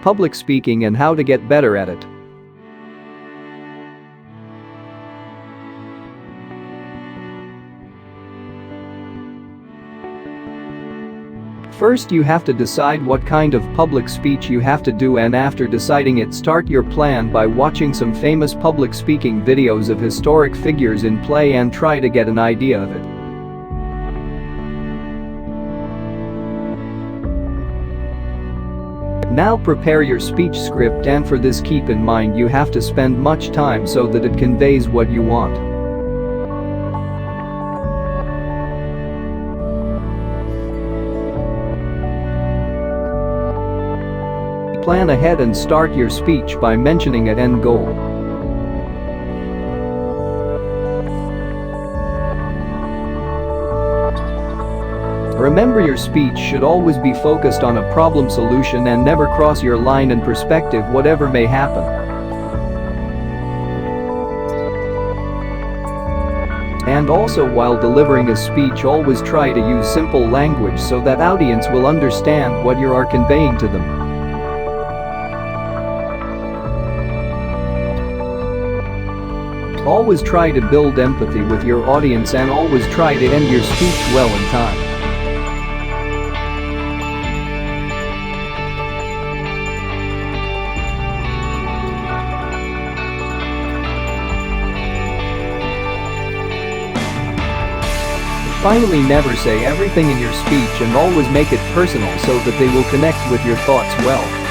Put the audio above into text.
Public speaking and how to get better at it. First, you have to decide what kind of public speech you have to do, and after deciding it, start your plan by watching some famous public speaking videos of historic figures in play and try to get an idea of it. Now prepare your speech script, and for this keep in mind you have to spend much time so that it conveys what you want. Plan ahead and start your speech by mentioning an end goal. Remember, your speech should always be focused on a problem solution and never cross your line and perspective, whatever may happen. And also, while delivering a speech, always try to use simple language so that audience will understand what you are conveying to them. Always try to build empathy with your audience and always try to end your speech well in time. Finally, never say everything in your speech and always make it personal so that they will connect with your thoughts well.